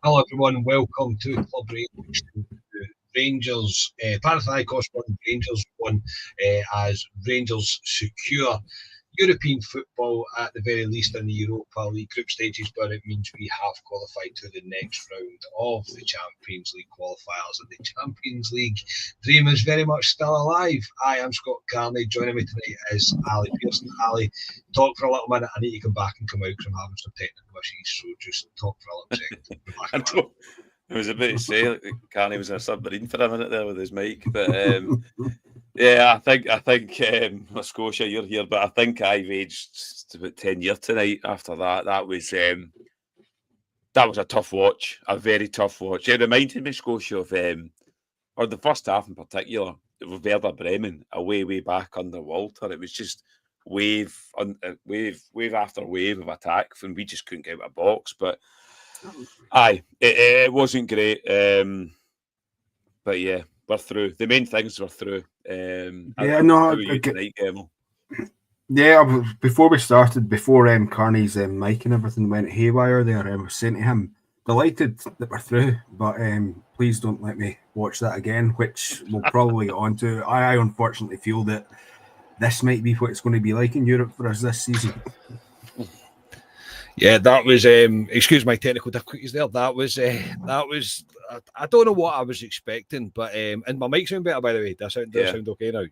Hello everyone, welcome to Club Rangers. Panathinaikos won, Rangers won as Rangers secure European football at the very least in the Europa League group stages, but it means we have qualified to the next round of the Champions League qualifiers. And the Champions League dream is very much still alive. I am Scott Carney. Joining me tonight is Ali Pearson. Ali, talk for a little minute. I need to come back and come out because I'm having some technical issues, so just talk for a little second. I don't, I was about to say like, Carney was in a submarine for a minute there with his mic, but yeah, I think Scotia, you're here, but I think I've aged about 10 years tonight. After that, that was a tough watch, a very tough watch. It reminded me, Scotia, of or the first half in particular, with Werder Bremen way back under Walter. It was just wave after wave of attack, and we just couldn't get out of a box. But aye, it wasn't great. But yeah, we're through. The main things we're through. Before we started, before Carney's mic and everything went haywire there, I was saying to him, delighted that we're through, but please don't let me watch that again, which we'll probably get on to. I unfortunately feel that this might be what it's going to be like in Europe for us this season. Yeah, that was. Excuse my technical difficulties there. That was. I don't know what I was expecting, but and my mic sound better, by the way. Does sound okay now?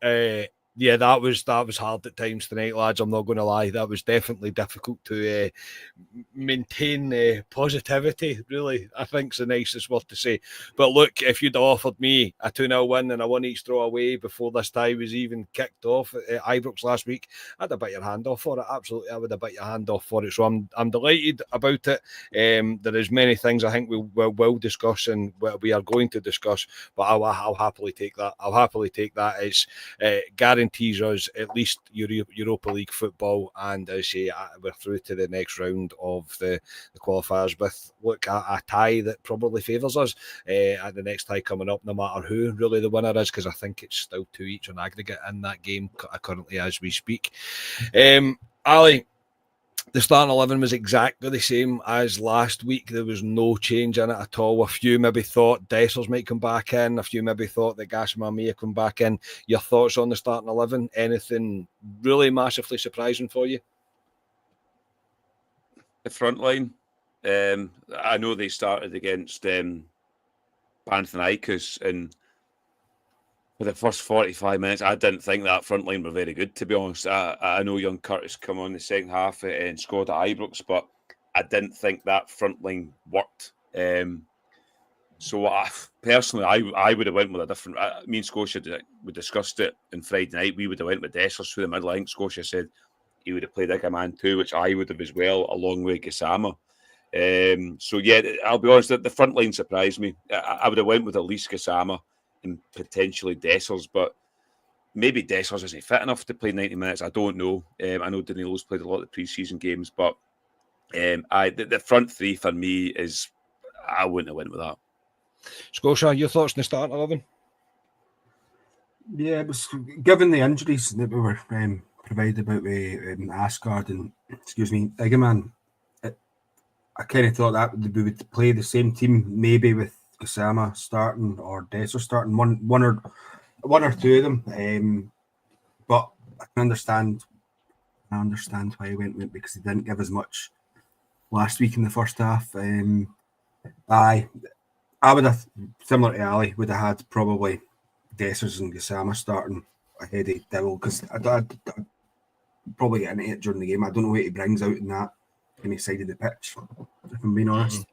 Yeah. Yeah, that was hard at times tonight, lads. I'm not going to lie. That was definitely difficult to maintain positivity, really. I think's the nicest word to say. But look, if you'd offered me a 2-0 win and a 1-each throw away before this tie was even kicked off at Ibrox last week, I'd have bit your hand off for it. Absolutely, I would have bit your hand off for it. So I'm delighted about it. There is many things I think we will discuss and we are going to discuss, but I'll happily take that. I'll happily take that. It's guarantees us at least Europa League football, and as I say, we're through to the next round of the qualifiers with a tie that probably favours us at the next tie coming up, no matter who really the winner is, because I think it's still 2 each on aggregate in that game currently as we speak. Ali, the starting 11 was exactly the same as last week. There was no change in it at all. A few maybe thought Dessers might come back in. A few maybe thought that Gassama may come back in. Your thoughts on the starting 11? Anything really massively surprising for you? The front line. I know they started against Panathinaikos, and for the first 45 minutes, I didn't think that front line were very good, to be honest. I know young Curtis come on the second half and scored at Ibrox, but I didn't think that front line worked. So personally, I would have went with a different... me and Scotia, we discussed it on Friday night. We would have went with Dessers through the middle. I think Scotia said he would have played like a man too, which I would have as well, along with Gassama. So yeah, I'll be honest, the front line surprised me. I would have went with at least Gassama and potentially Dessers, but maybe Dessers isn't fit enough to play 90 minutes. I don't know. I know Danilo's played a lot of pre-season games, but the front three for me is, I wouldn't have went with that. Scotia, your thoughts on the starting 11? Yeah, it was, given the injuries that we were provided about with Asgard and, Egeman, I kind of thought that we would play the same team, maybe with Gassama starting or Dessers starting, one or two of them. But I can understand why he went because he didn't give as much last week in the first half. I would have, similar to Ali, would have had probably Dessers and Gassama starting ahead of Dowell, because I'd probably get into it during the game. I don't know what he brings out in that any side of the pitch, if I'm being honest.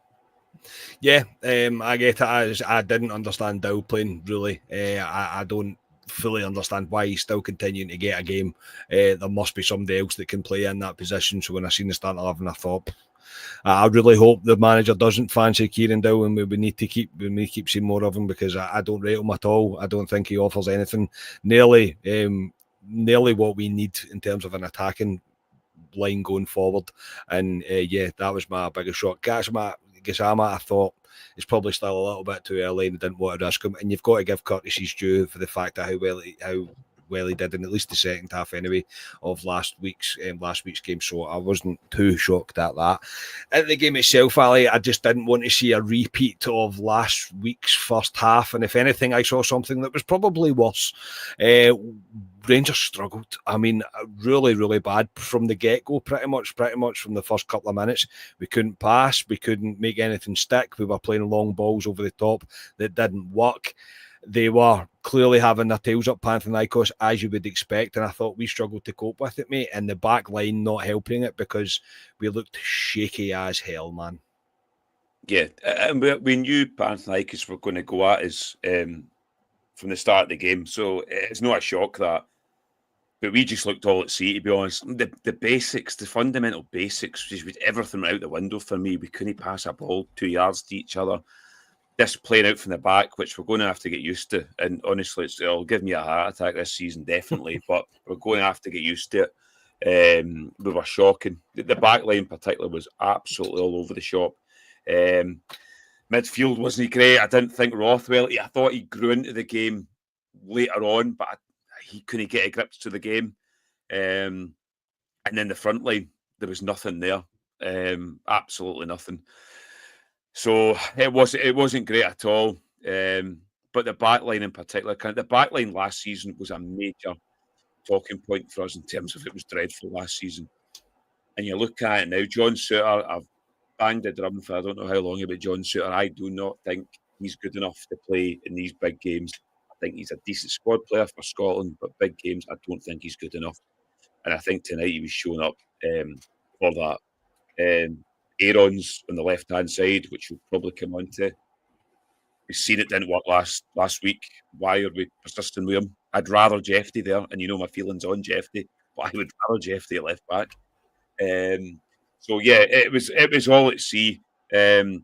Yeah, I get it. I didn't understand Dow playing, really. I don't fully understand why he's still continuing to get a game. There must be somebody else that can play in that position. So when I seen the starting 11, I thought, I really hope the manager doesn't fancy Kieran Dow, and we need to keep seeing more of him, because I don't rate him at all. I don't think he offers anything nearly what we need in terms of an attacking line going forward. And yeah, that was my biggest shock. Gassama, I thought, is probably still a little bit too early and didn't want to risk him. And you've got to give courtesies due for the fact that how well he did in at least the second half anyway of last week's game. So I wasn't too shocked at that. At the game itself, Ali, I just didn't want to see a repeat of last week's first half, and if anything, I saw something that was probably worse. Rangers struggled. I mean, really, really bad from the get-go, pretty much from the first couple of minutes. We couldn't pass. We couldn't make anything stick. We were playing long balls over the top that didn't work. They were clearly having their tails up, Panathinaikos, as you would expect, and I thought we struggled to cope with it, mate, and the back line not helping it because we looked shaky as hell, man. Yeah, and we knew Panathinaikos were going to go at us from the start of the game, so it's not a shock that. But we just looked all at sea, to be honest. The basics, the fundamental basics, just with everything out the window for me. We couldn't pass a ball 2 yards to each other. This playing out from the back, which we're going to have to get used to. And honestly, it'll give me a heart attack this season, definitely. But we're going to have to get used to it. We were shocking. The back line in particular was absolutely all over the shop. Midfield wasn't great. I didn't think Rothwell, I thought he grew into the game later on, but he couldn't get a grip to the game. And then the front line, there was nothing there. Absolutely nothing. So it wasn't great at all. But the back line in particular, the back line last season was a major talking point for us in terms of it was dreadful last season. And you look at it now, John Suter, I've banged the drum for I don't know how long about John Suter. I do not think he's good enough to play in these big games. I think he's a decent squad player for Scotland, but big games, I don't think he's good enough. And I think tonight he was showing up for that. Aaron's on the left-hand side, which we'll probably come on to. We've seen it didn't work last week. Why are we persisting with him? I'd rather Jeffy there, and you know my feelings on Jeffy, but I would rather Jeffy at left back. So yeah, it was all at sea. The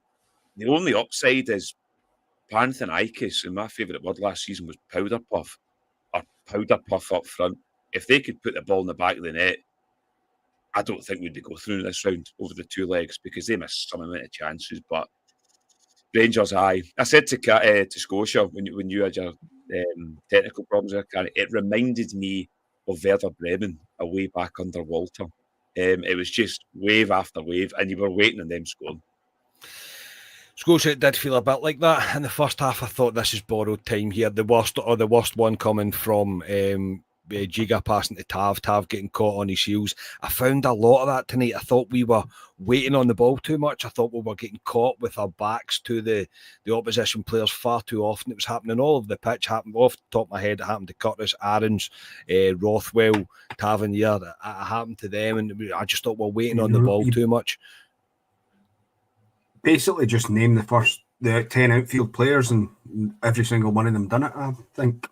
only upside is Panathinaikos, and my favourite word last season was powder puff up front. If they could put the ball in the back of the net, I don't think we'd go through this round over the two legs because they missed some amount of chances. But Rangers, I said to Scotia when you had your technical problems there, it reminded me of Werder Bremen away back under Walter. It was just wave after wave, and you were waiting on them scoring. Scotia, it did feel a bit like that in the first half. I thought this is borrowed time here. The worst one coming from Giga passing to Tav getting caught on his heels. I found a lot of that tonight. I thought we were waiting on the ball too much. I thought we were getting caught with our backs to the opposition players far too often. It was happening all over the pitch. Happened off the top of my head. It happened to Curtis, Aarons, Rothwell, Tavernier. It happened to them, and I just thought we're waiting on the ball too much. Basically, just name the 10 outfield players, and every single one of them done it, I think.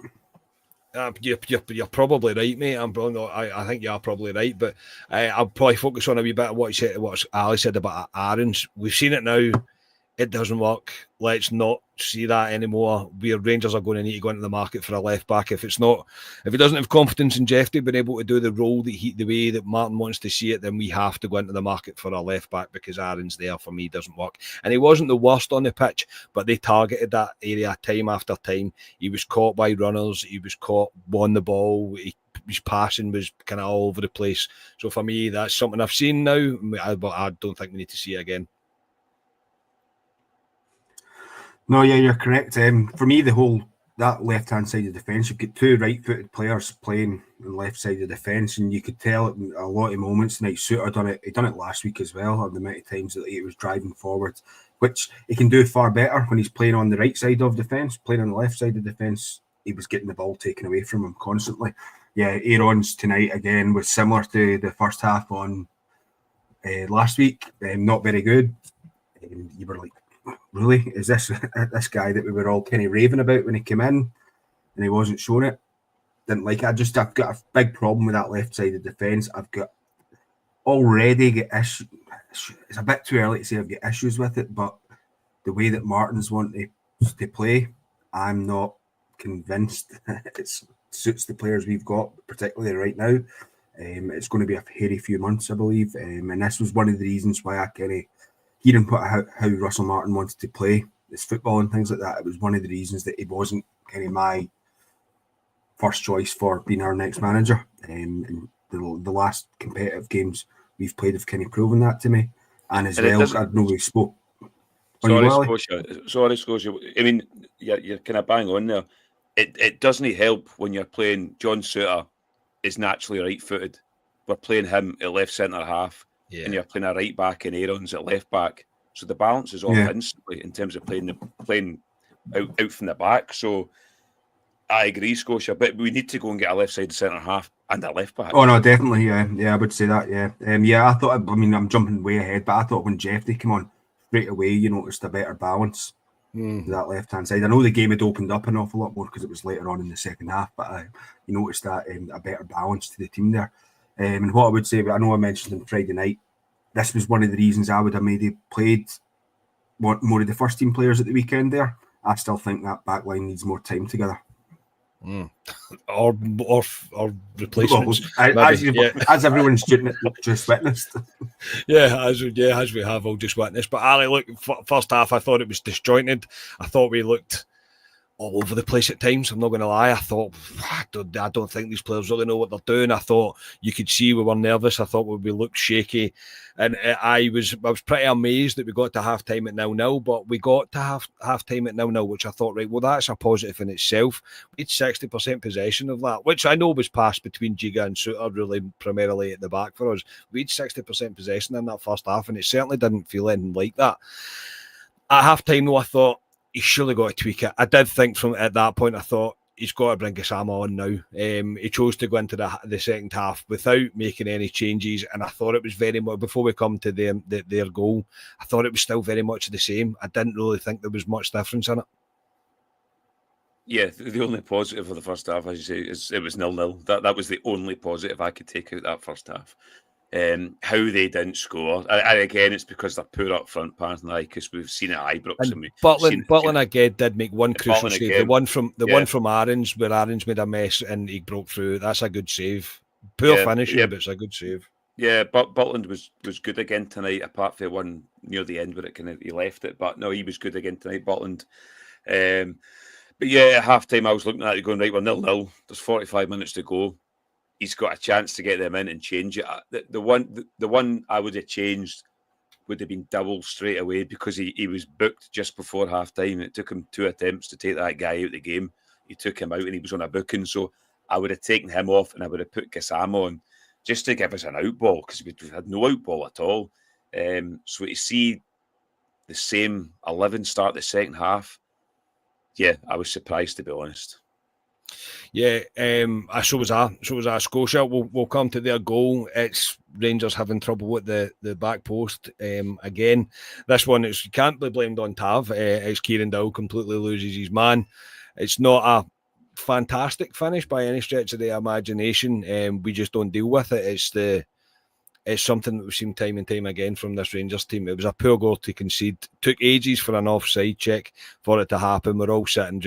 You're probably right, mate. I think you are probably right, but I'll probably focus on a wee bit of what Ali said about Aarons. We've seen it now. It doesn't work. Let's not see that anymore. Rangers are going to need to go into the market for a left back. If he doesn't have confidence in Jeffrey being able to do the role the way that Martin wants to see it, then we have to go into the market for a left back because Aaron's there for me doesn't work. And he wasn't the worst on the pitch, but they targeted that area time after time. He was caught by runners. He was caught on the ball. His passing was kind of all over the place. So for me, that's something I've seen now, but I don't think we need to see it again. No, yeah, you're correct. For me, that left-hand side of the defence, you've got two right-footed players playing on the left side of the defence, and you could tell it in a lot of moments tonight. Suter done it. He done it last week as well, or the amount of times that he was driving forward, which he can do far better when he's playing on the right side of defence. Playing on the left side of defence, he was getting the ball taken away from him constantly. Yeah, Aaron's tonight again was similar to the first half on last week. Not very good. You were like, really, is this guy that we were all kind of raving about when he came in and he wasn't showing it? Didn't like it. I've got a big problem with that left side of defence. I've got issues. It's a bit too early to say I've got issues with it, but the way that Martin's wanting to play, I'm not convinced it suits the players we've got, particularly right now. It's going to be a hairy few months, I believe, and this was one of the reasons why I kind of hearing how Russell Martin wanted to play his football and things like that. It was one of the reasons that he wasn't kind of my first choice for being our next manager. And the last competitive games we've played have kind of proven that to me. And as well, I know we spoke. Sorry, Scotia. I mean, you're kind of bang on there. It doesn't help when you're playing John Souttar is naturally right-footed. We're playing him at left centre half, and you're playing a right back and Aaron's at left back. So the balance is off instantly in terms of playing out from the back. So I agree, Scotia, but we need to go and get a left-sided centre half and a left back. Oh no, definitely, yeah, I would say that, yeah. I thought, I mean, I'm jumping way ahead, but I thought when Jeffrey came on straight away, you noticed a better balance to that left-hand side. I know the game had opened up an awful lot more because it was later on in the second half, but you noticed that a better balance to the team there. And what I would say, I know I mentioned on Friday night, this was one of the reasons I would have maybe played more of the first team players at the weekend there. I still think that back line needs more time together. Or replacements. Well, as everyone's just witnessed. As we have all just witnessed. But Ali, look, first half I thought it was disjointed. I thought we looked all over the place at times. I'm not going to lie. I thought, I don't think these players really know what they're doing. I thought you could see we were nervous. I thought we looked shaky. And I was pretty amazed that we got to half-time at 0-0, but we got to half-time at 0-0, which I thought, right, well, that's a positive in itself. We had 60% possession of that, which I know was passed between Giga and Souttar, really primarily at the back for us. We had 60% possession in that first half, and it certainly didn't feel anything like that. At half-time, though, I thought, he's surely got to tweak it. I did think from at that point, I thought, he's got to bring Gassama on now. He chose to go into the second half without making any changes, and I thought it was very much, before we come to their goal, I thought it was still very much the same. I didn't really think there was much difference in it. Yeah, the only positive of the first half, as you say, is it was 0-0. That was the only positive I could take out that first half. How they didn't score, and again, it's because they're poor up front. Panathinaikos, we've seen it at Ibrox, and Butland again did make one crucial save. Again. The one from Aarons, where Aarons made a mess and he broke through. That's a good save. Poor finishing, but it's a good save. Yeah, but Butland was good again tonight, apart from one near the end where he left it. But no, he was good again tonight, Butland. But yeah, at half time I was looking at it going, right, we're 0-0. There's 45 minutes to go. He's got a chance to get them in and change it. The one I would have changed would have been Double straight away, because he was booked just before half time. It took him 2 attempts to take that guy out of the game. He took him out and he was on a booking. So I would have taken him off and I would have put Gassama on just to give us an out ball, because we had no out ball at all. So to see the same 11 start the second half, yeah, I was surprised, to be honest. Yeah, so was I. Scotia. We'll come to their goal. It's Rangers having trouble with the back post. Again, this one you can't be blamed on Tav. It's Kieran Dow completely loses his man. It's not a fantastic finish by any stretch of the imagination. We just don't deal with it. It's something that we've seen time and time again from this Rangers team. It was a poor goal to concede. Took ages for an offside check for it to happen. We're all sitting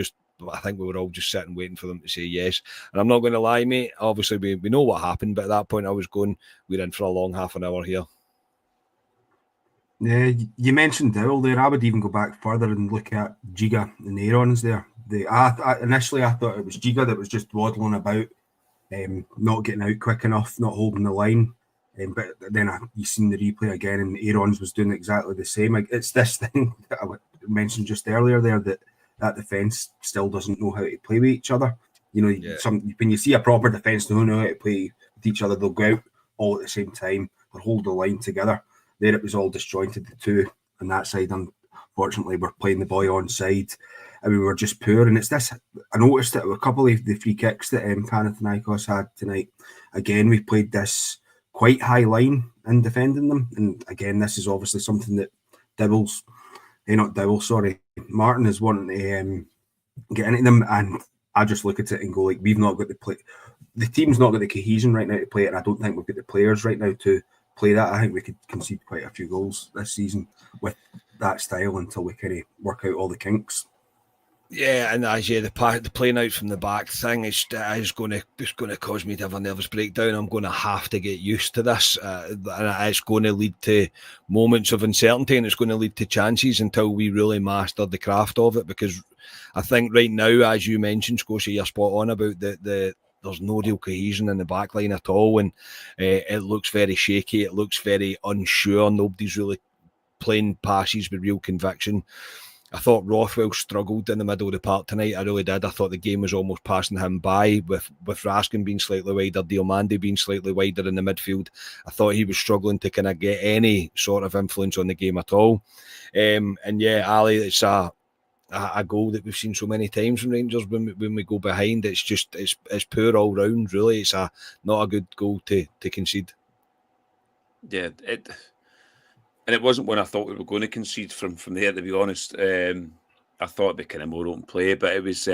I think we were all just sitting waiting for them to say yes. And I'm not going to lie, mate. Obviously, we know what happened, but at that point I was going, we're in for a long half an hour here. Yeah, you mentioned Dowell there. I would even go back further and look at Giga and Aaron's there. Initially, I thought it was Giga that was just waddling about, not getting out quick enough, not holding the line. But then you've seen the replay again, and Aaron's was doing exactly the same. It's this thing that I mentioned just earlier there, that defence still doesn't know how to play with each other. You know, when you see a proper defence don't know how to play with each other, they'll go out all at the same time or hold the line together. There it was all disjointed, the two on that side. Unfortunately, we're playing the boy on side, and we were just poor. And it's this, I noticed that a couple of the free kicks that Panathinaikos had tonight, again, we played this quite high line in defending them. And again, this is obviously something that Martin is wanting to get into them, and I just look at it and go, like, we've not got the play. The team's not got the cohesion right now to play it, and I don't think we've got the players right now to play that. I think we could concede quite a few goals this season with that style until we kind of work out all the kinks. Yeah, and the playing out from the back thing is going to cause me to have a nervous breakdown. I'm going to have to get used to this, and it's going to lead to moments of uncertainty, and it's going to lead to chances until we really master the craft of it. Because I think right now, as you mentioned, Scotia, you're spot on about there's no real cohesion in the back line at all, and it looks very shaky. It looks very unsure. Nobody's really playing passes with real conviction. I thought Rothwell struggled in the middle of the park tonight. I really did. I thought the game was almost passing him by with Raskin being slightly wider, Diomande being slightly wider in the midfield. I thought he was struggling to kind of get any sort of influence on the game at all. And yeah, Ali, it's a goal that we've seen so many times from Rangers when we go behind. It's just it's poor all round. Really, it's not a good goal to concede. Yeah, and it wasn't one I thought we were going to concede from there, to be honest. I thought it'd be kind of more open play, but it was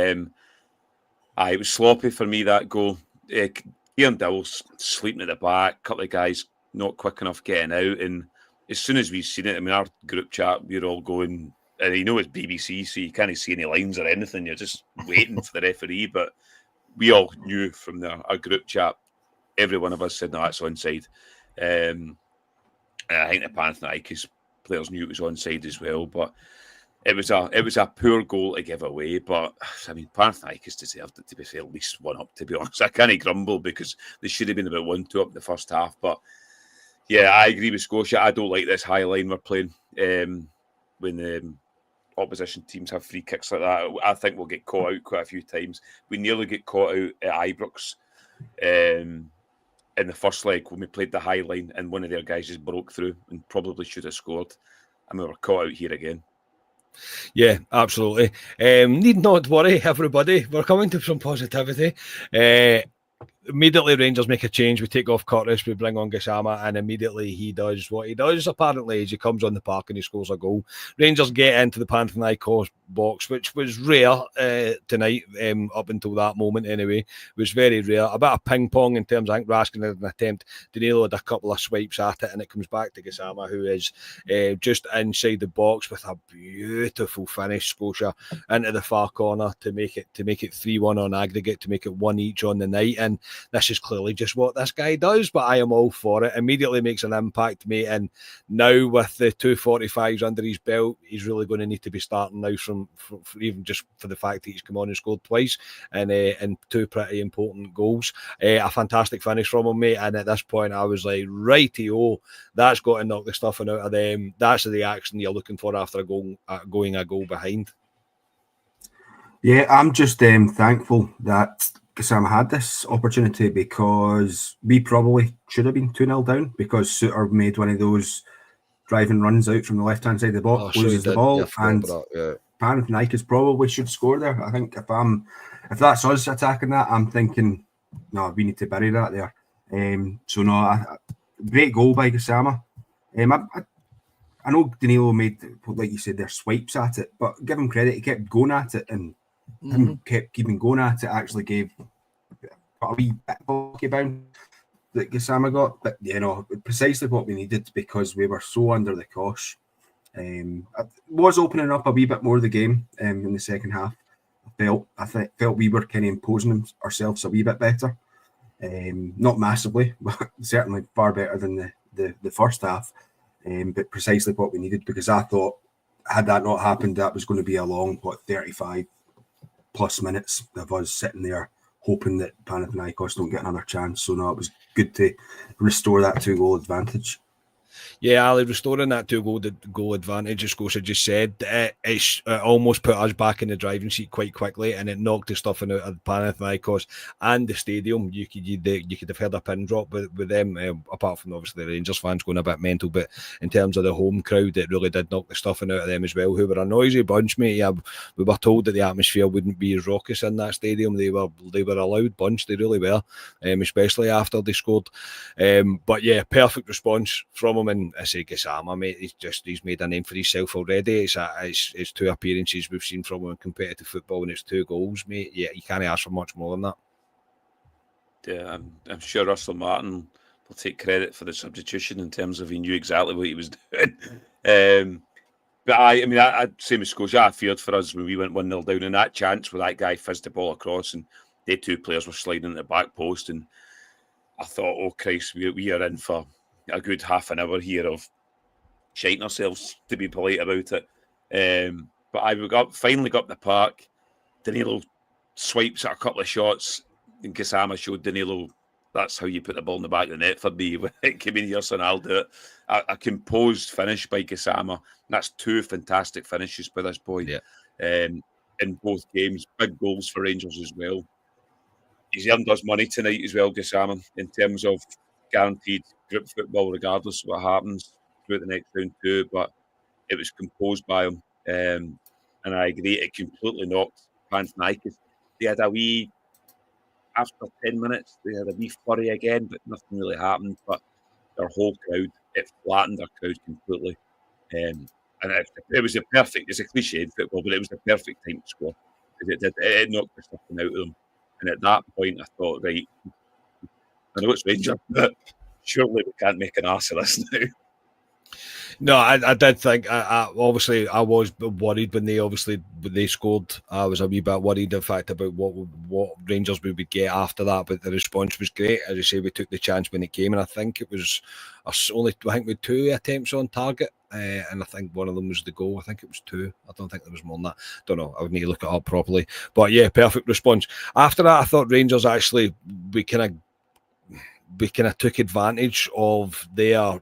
sloppy for me, that goal. Kieran Dowell's sleeping at the back, a couple of guys not quick enough getting out, and as soon as we've seen it, I mean, our group chat, we're all going, and you know it's BBC, so you can't see any lines or anything, you're just waiting for the referee, but we all knew from our group chat, every one of us said, no, that's onside. I think the Panathinaikos players knew it was onside as well, but it was a poor goal to give away. But I mean, Panathinaikos deserved it, to be fair, at least 1 up. To be honest, I can't grumble because they should have been about 1-2 up in the first half. But yeah, I agree with Scotia. I don't like this high line we're playing when the opposition teams have free kicks like that. I think we'll get caught out quite a few times. We nearly get caught out at Ibrox. In the first leg when we played the high line and one of their guys just broke through and probably should have scored. And we were caught out here again. Yeah, absolutely. Need not worry, everybody. We're coming to some positivity. Immediately Rangers make a change. We take off Curtis, we bring on Gassama, and immediately he does what he does. Apparently, as he comes on the park and he scores a goal. Rangers get into the Panathinaikos box, which was rare tonight, up until that moment anyway. It was very rare. A bit of ping pong in terms of, I think Raskin had an attempt. Danilo had a couple of swipes at it, and it comes back to Gassama, who is just inside the box with a beautiful finish, Scotia, into the far corner to make it 3-1 on aggregate, to make it 1 each on the night. And this is clearly just what this guy does, but I am all for it. Immediately makes an impact, mate. And now with the 245s under his belt, he's really going to need to be starting now from even just for the fact that he's come on and scored twice and 2 pretty important goals. A fantastic finish from him, mate. And at this point, I was like, righty-o, that's got to knock the stuffing out of them. That's the action you're looking for after going a goal behind. Yeah, I'm just thankful that Gassama had this opportunity because we probably should have been 2-0 down because Suter made one of those driving runs out from the left-hand side of the box, loses the ball, and Panathinaikos probably should score there. I think if that's us attacking that, I'm thinking, no, we need to bury that there. Great goal by Gassama. I know Danilo made, like you said, their swipes at it, but give him credit, he kept going at it, and him kept keeping going at it, actually gave a wee bit of lucky bounce that Gassama got, but precisely what we needed because we were so under the cosh. It was opening up a wee bit more of the game in the second half. I felt we were kind of imposing ourselves a wee bit better. Not massively, but certainly far better than the first half. But precisely what we needed, because I thought had that not happened, that was going to be a long 35 plus minutes of us sitting there hoping that Panathinaikos don't get another chance. So no, it was good to restore that 2-goal advantage. Yeah, Ali, restoring that 2-goal advantage, as Scotia just said, it almost put us back in the driving seat quite quickly, and it knocked the stuffing out of Panathinaikos and the stadium. You could have heard a pin drop with them, apart from obviously the Rangers fans going a bit mental, but in terms of the home crowd, it really did knock the stuffing out of them as well, who were a noisy bunch, mate. Yeah, we were told that the atmosphere wouldn't be as raucous in that stadium. They were a loud bunch, they really were, especially after they scored. But yeah, perfect response from him. And I say Gassama, mate, he's made a name for himself already. It's 2 appearances we've seen from him in competitive football, and it's 2 goals, mate. Yeah, you can't ask for much more than that. Yeah, I'm sure Russell Martin will take credit for the substitution in terms of he knew exactly what he was doing. But I mean, I same as Scotia. I feared for us when we went 1-0 down, and that chance where that guy fizzed the ball across, and the two players were sliding into the back post, and I thought, oh Christ, we are in for a good half an hour here of shiting ourselves, to be polite about it. But we finally got the park. Danilo swipes at a couple of shots, and Gassama showed Danilo that's how you put the ball in the back of the net for me. When it came in here, son, I'll do it. A composed finish by Gassama. That's two fantastic finishes by this boy. Yeah. In both games, big goals for Rangers as well. He's earned us money tonight as well, Gassama, in terms of guaranteed group football, regardless of what happens through the next round too. But it was composed by him. And I agree, it completely knocked Panathinaikos. They had a wee, after 10 minutes, they had a wee flurry again, but nothing really happened. But their whole crowd, it flattened their crowd completely. And it was it's a cliche in football, but it was the perfect time to score. It knocked the stuffing out of them. And at that point, I thought, right, I know it's Rangers, but surely we can't make an arse of this now. No, I did think. I was worried when they scored. I was a wee bit worried, in fact, about what Rangers we would get after that. But the response was great. As I say, we took the chance when it came, and I think it was we had 2 attempts on target, and I think one of them was the goal. I think it was 2. I don't think there was more than that. Don't know. I would need to look it up properly. But yeah, perfect response. After that, I thought Rangers actually we kind of took advantage of their.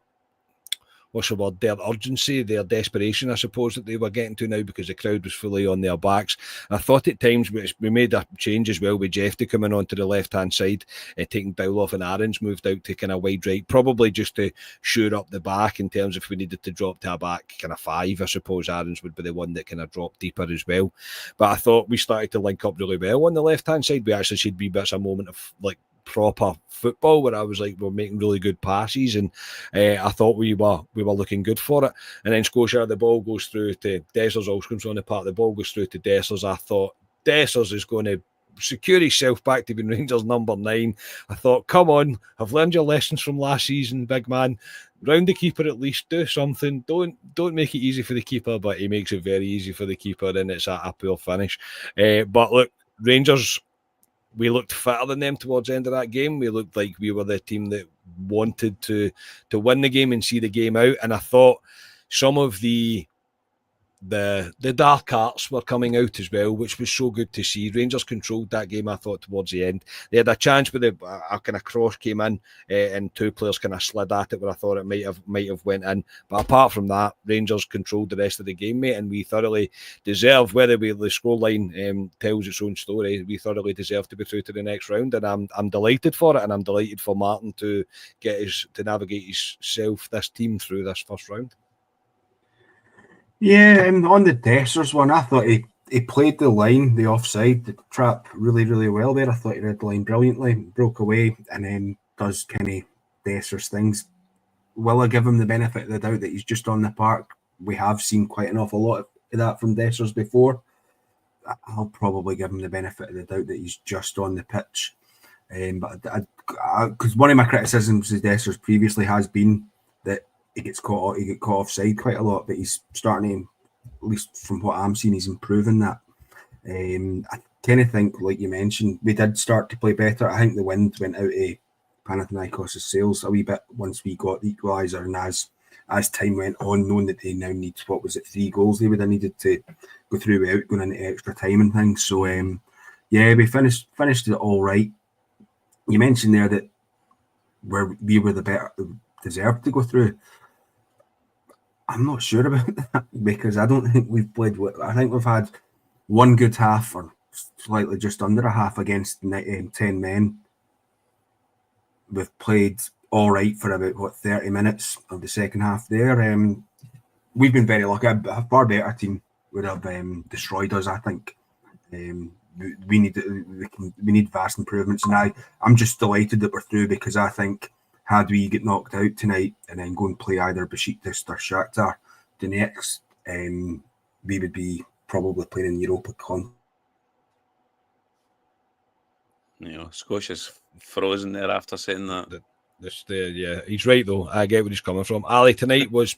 Their urgency, their desperation, I suppose, that they were getting to now, because the crowd was fully on their backs. And I thought at times we made a change as well with Jeffy coming onto the left-hand side, taking Dowloff and Aarons moved out to kind of wide right, probably just to shore up the back in terms of if we needed to drop to a back kind of 5, I suppose Aarons would be the one that kind of dropped deeper as well. But I thought we started to link up really well on the left-hand side. We actually should be a moment of like proper football where I was like, we're making really good passes, and I thought we were looking good for it. And then Scotia, the ball goes through to Dessers, Olscomb's on the part, the ball goes through to Dessers. I thought Dessers is going to secure himself back to being Rangers number 9. I thought, come on, I've learned your lessons from last season, big man. Round the keeper at least, do something. Don't make it easy for the keeper, but he makes it very easy for the keeper, and it's a poor finish. But look, Rangers, we looked fitter than them towards the end of that game. We looked like we were the team that wanted to win the game and see the game out. And I thought some of the dark arts were coming out as well, which was so good to see. Rangers controlled that game, I thought, towards the end. They had a chance where a kind of cross came in, and 2 players kind of slid at it where I thought it might have went in. But apart from that, Rangers controlled the rest of the game, mate, and we thoroughly deserve, whether the scoreline tells its own story, we thoroughly deserve to be through to the next round. And I'm delighted for it, and I'm delighted for Martin to navigate himself, this team, through this first round. Yeah, on the Dessers one, I thought he played the line, the offside, the trap really, really well there. I thought he read the line brilliantly, broke away, and then does kind of Dessers things. Will I give him the benefit of the doubt that he's just on the park? We have seen quite an awful lot of that from Dessers before. I'll probably give him the benefit of the doubt that he's just on the pitch. But because one of my criticisms of Dessers previously has been that he gets caught offside quite a lot, but he's starting to, at least from what I'm seeing, he's improving that. I kind of think, like you mentioned, we did start to play better. I think the wind went out of Panathinaikos' sails a wee bit once we got the equaliser, and as time went on, knowing that they now need, 3 goals they would have needed to go through without going into extra time and things. So yeah, we finished it all right. You mentioned there that we were the better, deserved to go through. I'm not sure about that, because I don't think we've played. I think we've had one good half, or slightly just under a half, against 10 men. We've played all right for about 30 minutes of the second half there. We've been very lucky. A far better team would have destroyed us, I think. We need vast improvements, and I'm just delighted that we're through, because I think had we get knocked out tonight and then go and play either Besiktas or Shakhtar Donetsk, we would be probably playing in Europa Con. You know, Scotia's frozen there after saying that. He's right though. I get where he's coming from. Ali, tonight was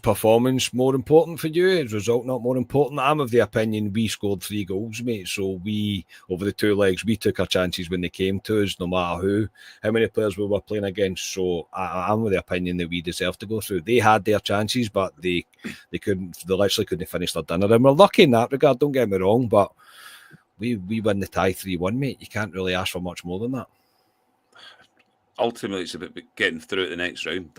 performance more important for you? Is result not more important? I'm of the opinion we scored 3 goals, mate. So we, over the 2 legs, we took our chances when they came to us, no matter how many players we were playing against. So I'm of the opinion that we deserved to go through. They had their chances, but they couldn't. They literally couldn't finish their dinner, and we're lucky in that regard. Don't get me wrong, but we win the tie 3-1, mate. You can't really ask for much more than that. Ultimately, it's about getting through to the next round.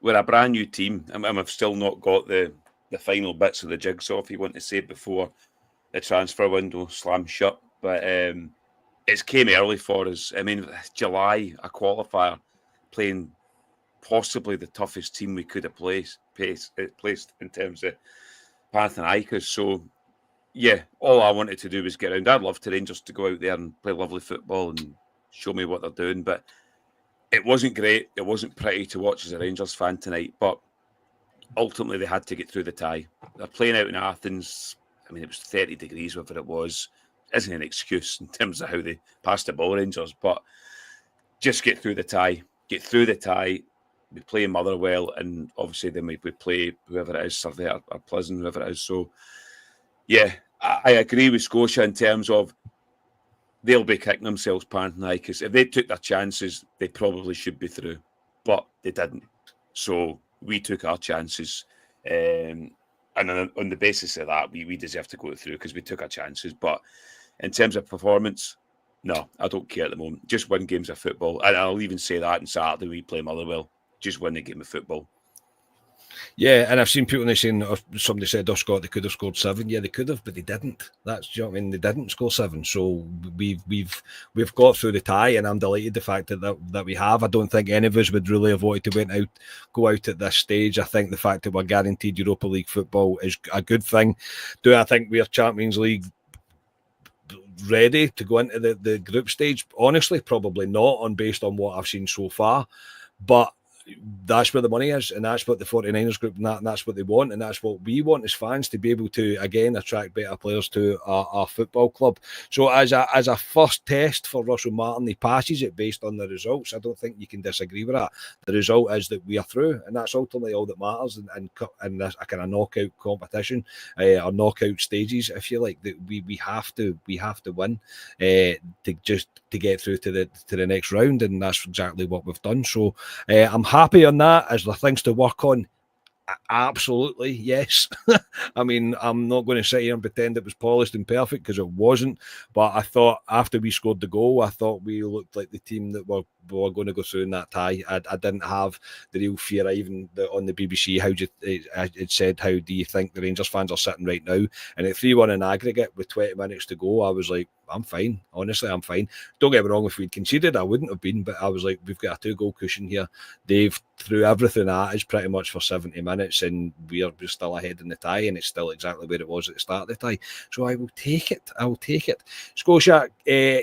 We're a brand new team, and I've still not got the final bits of the jigsaw, if you want to say, before the transfer window slams shut. But it's came early for us. I mean, July, a qualifier, playing possibly the toughest team we could have placed in terms of Panathinaikos. So, yeah, all I wanted to do was get around. I'd love to Rangers to go out there and play lovely football and show me what they're doing, but it wasn't great. It wasn't pretty to watch as a Rangers fan tonight, but ultimately they had to get through the tie. They're playing out in Athens. I mean, it was 30 degrees, whatever it was. Isn't an excuse in terms of how they passed the ball, Rangers, but just get through the tie. Get through the tie. We play Motherwell, and obviously then we play whoever it is, Surveyor or Pleasant, whoever it is. So, yeah, I agree with Scotia in terms of they'll be kicking themselves, Panathinaikos. If they took their chances, they probably should be through, but they didn't. So we took our chances, and on the basis of that, we deserve to go through because we took our chances. But in terms of performance, no, I don't care at the moment. Just win games of football, and I'll even say that on Saturday we play Motherwell. Just win the game of football. Yeah, and I've seen people saying, somebody said, "Oh, Scott, they could have scored 7." Yeah, they could have, but they didn't. That's, you know what I mean. They didn't score 7, so we've got through the tie, and I'm delighted the fact that we have. I don't think any of us would really have wanted to go out at this stage. I think the fact that we're guaranteed Europa League football is a good thing. Do I think we're Champions League ready to go into the group stage? Honestly, probably not, based on what I've seen so far, but that's where the money is, and that's what the 49ers group and that's what they want, and that's what we want as fans, to be able to again attract better players to our football club. So as a first test for Russell Martin, he passes it based on the results. I don't think you can disagree with that. The result is that we are through, and that's ultimately all that matters in this a kind of knockout competition, or knockout stages, if you like. That we have to win to get through to the next round, and that's exactly what we've done. So I'm happy on that. Is there things to work on? Absolutely, yes. I mean, I'm not going to sit here and pretend it was polished and perfect, because it wasn't. But I thought after we scored the goal, I thought we looked like the team that were going to go through in that tie. I didn't have the real fear. Even on the BBC, it said, "How do you think the Rangers fans are sitting right now?" And at 3-1 in aggregate with 20 minutes to go, I was like, I'm fine. Honestly, I'm fine. Don't get me wrong, if we'd conceded, I wouldn't have been, but I was like, we've got a 2-goal cushion here. They've threw everything at us pretty much for 70 minutes, and we're still ahead in the tie, and it's still exactly where it was at the start of the tie. So I will take it. Scotia,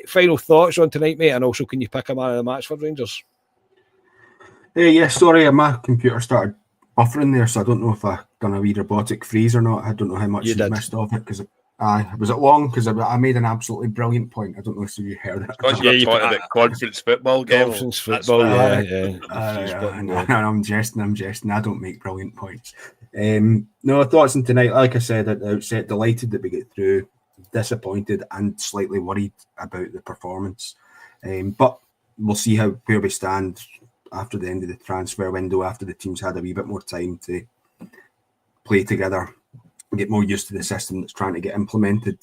final thoughts on tonight, mate, and also can you pick a man of the match for Rangers? Yeah, sorry, my computer started buffering there, so I don't know if I done a wee robotic freeze or not. I don't know how much you missed off it, because was it long? Because I made an absolutely brilliant point. I don't know if you heard it. Because you were talking about conference football, Conference football, yeah. I'm jesting. I don't make brilliant points. No thoughts on tonight. Like I said at the outset, delighted that we get through. Disappointed and slightly worried about the performance. But we'll see where we stand after the end of the transfer window, after the team's had a wee bit more time to play together, get more used to the system that's trying to get implemented.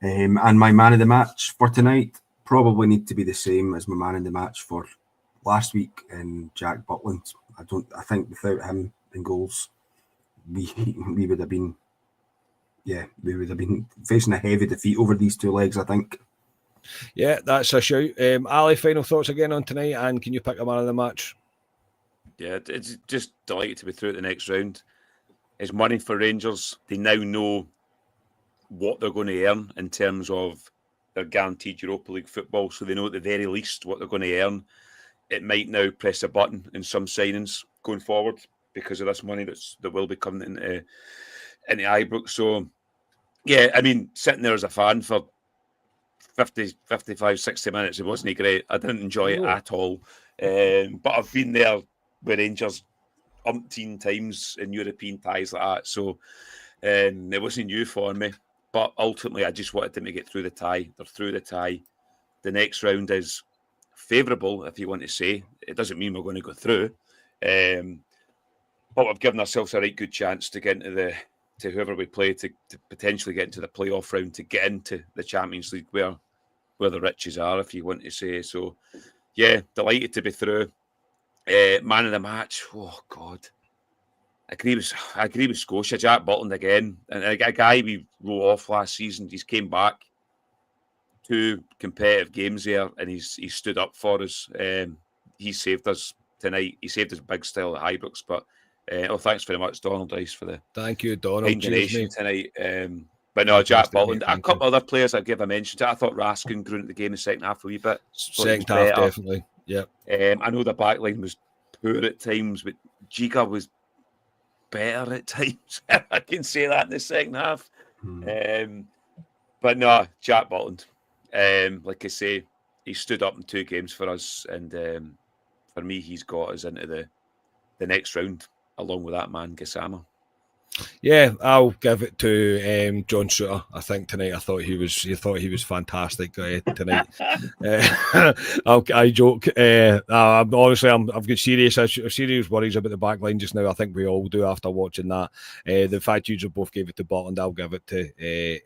And my man of the match for tonight probably need to be the same as my man of the match for last week in Jack Butland. I think without him in goals, we would have been facing a heavy defeat over these 2 legs, I think. Yeah, that's a shout. Ali, final thoughts again on tonight, and can you pick a man of the match? Yeah, it's just delighted to be through the next round. It's money for Rangers. They now know what they're going to earn in terms of their guaranteed Europa League football, so they know at the very least what they're going to earn. It might now press a button in some signings going forward because of this money that will be coming into Ibrox. So, yeah, I mean, sitting there as a fan for 50, 55, 60 minutes, it wasn't great. I didn't enjoy it at all. But I've been there with Rangers umpteen times in European ties like that, so it wasn't new for me. But ultimately, I just wanted them to get through the tie. They're through the tie. The next round is favourable, if you want to say. It doesn't mean we're going to go through. But we've given ourselves a right good chance to get into to whoever we play, to potentially get into the playoff round, to get into the Champions League where the riches are, if you want to say. So, yeah, delighted to be through. Man of the match, oh God. I agree with Scotia, Jack Butland again. And a guy we wrote off last season, he's came back 2 competitive games there, and he's stood up for us. He saved us tonight. He saved us big style at Ibrox. But thanks very much, Donald Rice, for the thank you, Donald, tonight. But no, Jack Butland, a couple other players I give a mention to. I thought Raskin grew into the game in the second half a wee bit. Second half, definitely. Yeah. I know the back line was poor at times, but Giga was better at times. I can say that in the second half. But no, Jack Butland. Like I say, he stood up in 2 games for us, and for me, he's got us into the next round along with that man Gassama. Yeah, I'll give it to John Shooter. I think tonight, I thought he was fantastic tonight. I joke. I've got serious worries about the back line just now. I think we all do after watching that. The fact you both gave it to Butland, I'll give it to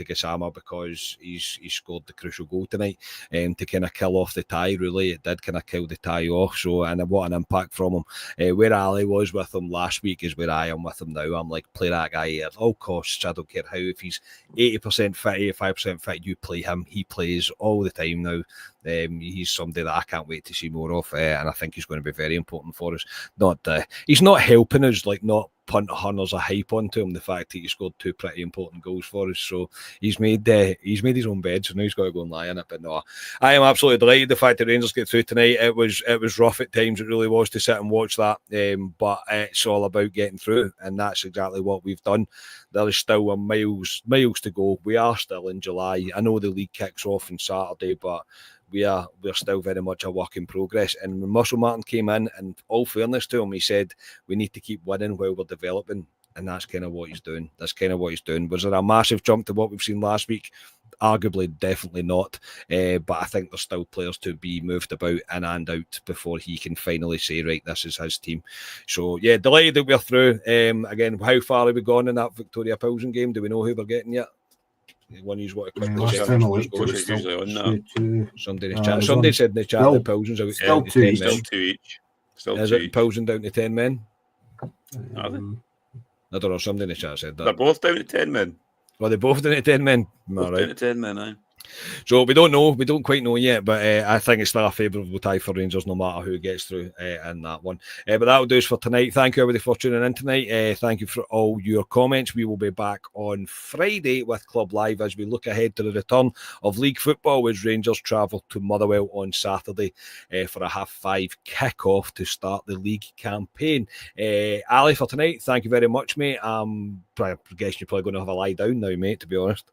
Gassama, because he's scored the crucial goal tonight to kind of kill off the tie. Really, it did kind of kill the tie off. So, and what an impact from him. Where Ali was with him last week is where I am with him now. I'm like, play that guy at all costs. I don't care how. If he's 80% fit, 85% fit, you play him. He plays all the time now. He's somebody that I can't wait to see more of, and I think he's going to be very important for us. He's not helping us, like not punt hunters a hype onto him. The fact that he scored 2 pretty important goals for us, so he's made his own bed. So now he's got to go and lie in it. But no, I am absolutely delighted the fact that Rangers get through tonight. It was rough at times. It really was to sit and watch that. But it's all about getting through, and that's exactly what we've done. There is still miles to go. We are still in July. I know the league kicks off on Saturday, but we're still very much a work in progress. And when Russell Martin came in, and all fairness to him, he said we need to keep winning while we're developing, and that's kind of what he's doing. Was there a massive jump to what we've seen last week? Arguably, definitely not. But I think there's still players to be moved about in and out before he can finally say, right, this is his team. So yeah, delighted that we're through. Again, how far have we gone in that Victoria Pilsen game? Do we know who we're getting yet? One use what somebody said in the chat that Pilsen's out still to 10 men. Still 2 each. Is it Pilsen down to 10 men? Are they? I don't know. Somebody in the chat said that. They're both down to 10 men. Well, they're both down to 10 men. Both down to 10 men, aye. So we don't know. We don't quite know yet, but I think it's still a favourable tie for Rangers, no matter who gets through in that one. But that will do us for tonight. Thank you, everybody, for tuning in tonight. Thank you for all your comments. We will be back on Friday with Club Live as we look ahead to the return of league football as Rangers travel to Motherwell on Saturday for a 5:30 kick-off to start the league campaign. Ali, for tonight, thank you very much, mate. I guess you're probably going to have a lie down now, mate, to be honest.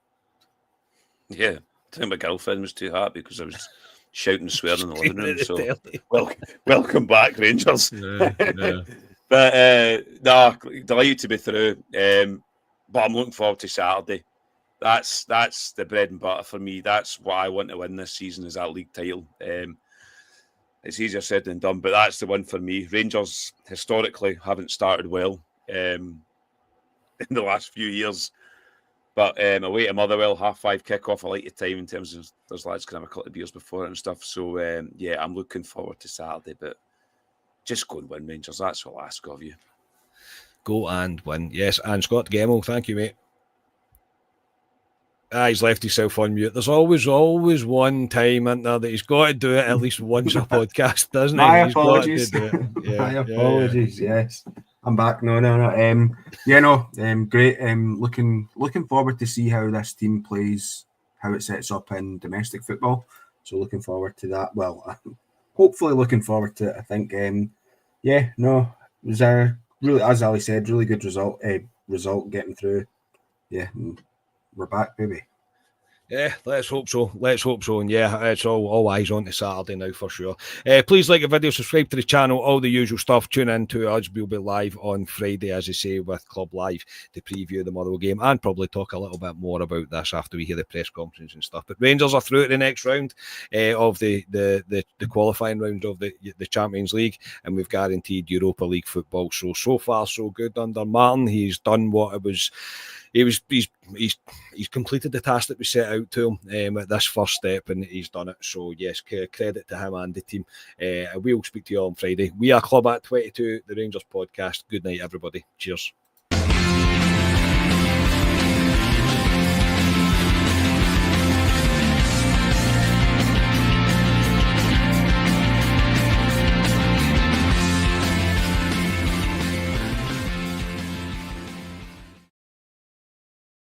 Yeah. I think my girlfriend was too happy because I was shouting and swearing in the living room. So, welcome back, Rangers. Yeah. But delighted to be through. But I'm looking forward to Saturday. That's the bread and butter for me. That's what I want to win this season, is that league title. It's easier said than done, but that's the one for me. Rangers historically haven't started well in the last few years. But away to Motherwell, 5:30 kick-off. I like the time in terms of those lads can have a couple of beers before it and stuff. So, yeah, I'm looking forward to Saturday. But just go and win, Rangers. That's all I ask of you. Go and win. Yes, and Scott Gemmell, thank you, mate. He's left himself on mute. There's always one time, isn't there, that he's got to do it at least once a podcast, doesn't he? My apologies. My apologies, yes. I'm back. No. Great. Looking forward to see how this team plays, how it sets up in domestic football. So looking forward to that. Well, hopefully looking forward to it. I think. It was a really, as Ali said, really good result. Result getting through. Yeah, we're back, baby. Yeah, let's hope so. And yeah, it's all eyes on to Saturday now for sure. Please like the video, subscribe to the channel, all the usual stuff. Tune in to us. We'll be live on Friday, as I say, with Club Live to preview the Motherwell game and probably talk a little bit more about this after we hear the press conference and stuff. But Rangers are through to the next round of the qualifying round of the Champions League, and we've guaranteed Europa League football. So far so good under Martin. He's done what it was. He's completed the task that we set out to him at this first step, and he's done it. So yes, credit to him and the team. We'll speak to you all on Friday. We are Club at 22, the Rangers podcast. Good night, everybody. Cheers.